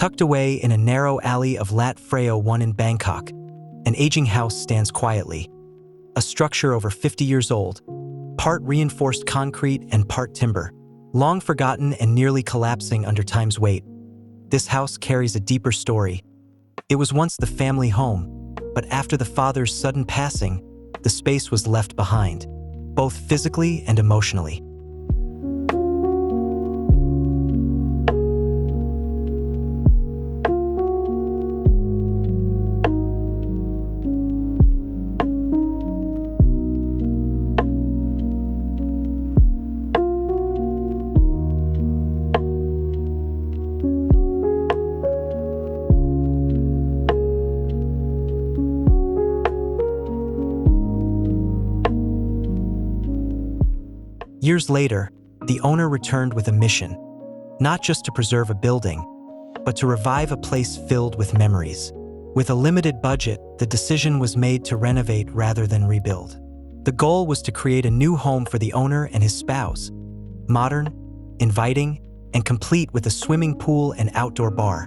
Tucked away in a narrow alley of Lat Freo 1 in Bangkok, an aging house stands quietly. A structure over 50 years old, part reinforced concrete and part timber, long forgotten and nearly collapsing under time's weight. This house carries a deeper story. It was once the family home, but after the father's sudden passing, the space was left behind, both physically and emotionally. Years later, the owner returned with a mission, not just to preserve a building, but to revive a place filled with memories. With a limited budget, the decision was made to renovate rather than rebuild. The goal was to create a new home for the owner and his spouse, modern, inviting, and complete with a swimming pool and outdoor bar,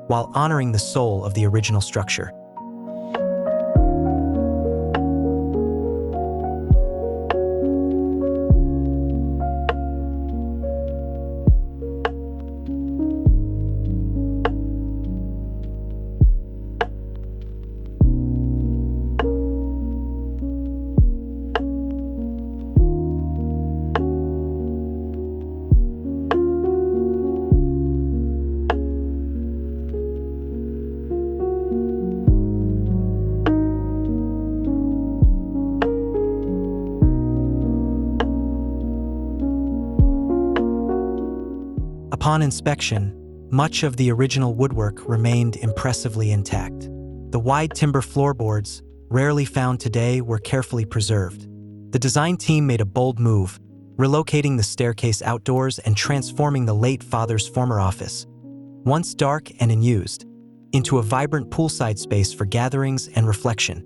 while honoring the soul of the original structure. Upon inspection, much of the original woodwork remained impressively intact. The wide timber floorboards, rarely found today, were carefully preserved. The design team made a bold move, relocating the staircase outdoors and transforming the late father's former office, once dark and unused, into a vibrant poolside space for gatherings and reflection.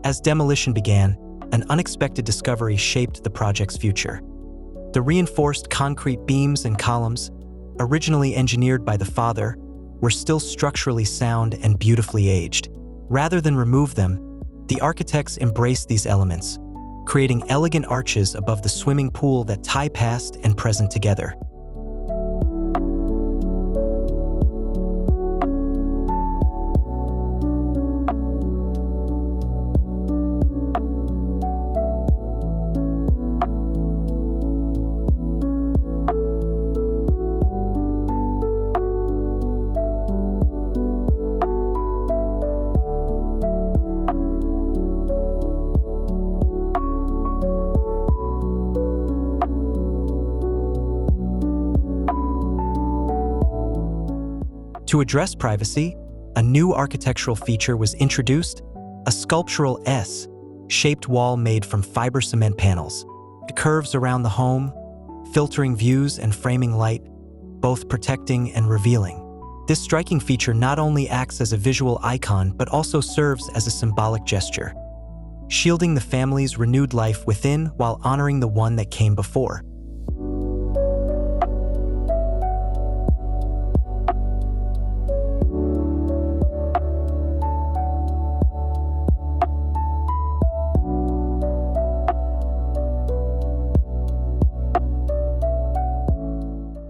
As demolition began, an unexpected discovery shaped the project's future. The reinforced concrete beams and columns, originally engineered by the father, were still structurally sound and beautifully aged. Rather than remove them, the architects embraced these elements, creating elegant arches above the swimming pool that tie past and present together. To address privacy, a new architectural feature was introduced, a sculptural S-shaped wall made from fiber cement panels. It curves around the home, filtering views and framing light, both protecting and revealing. This striking feature not only acts as a visual icon but also serves as a symbolic gesture, shielding the family's renewed life within while honoring the one that came before.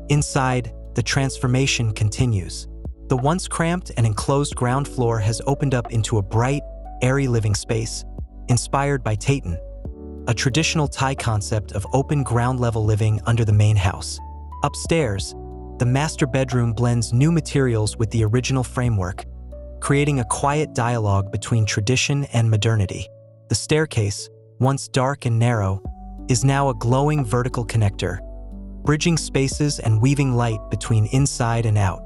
Inside, the transformation continues. The once cramped and enclosed ground floor has opened up into a bright, airy living space, inspired by Taitan, a traditional Thai concept of open ground-level living under the main house. Upstairs, the master bedroom blends new materials with the original framework, creating a quiet dialogue between tradition and modernity. The staircase, once dark and narrow, is now a glowing vertical connector, bridging spaces and weaving light between inside and out.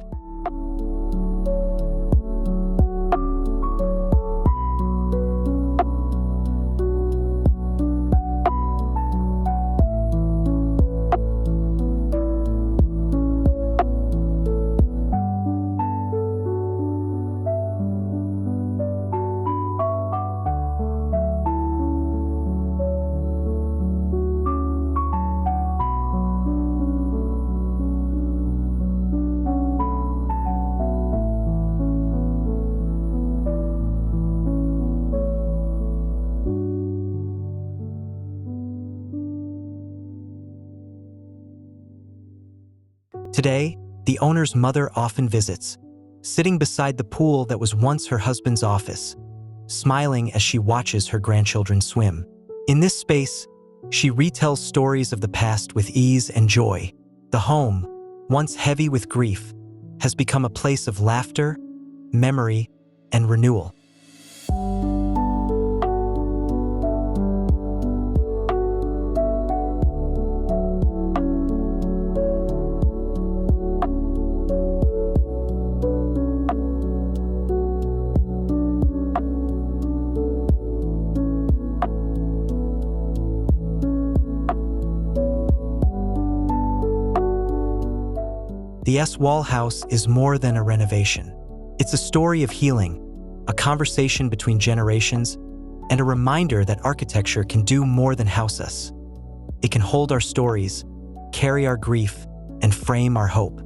Today, the owner's mother often visits, sitting beside the pool that was once her husband's office, smiling as she watches her grandchildren swim. In this space, she retells stories of the past with ease and joy. The home, once heavy with grief, has become a place of laughter, memory, and renewal. The S Wall House is more than a renovation. It's a story of healing, a conversation between generations, and a reminder that architecture can do more than house us. It can hold our stories, carry our grief, and frame our hope.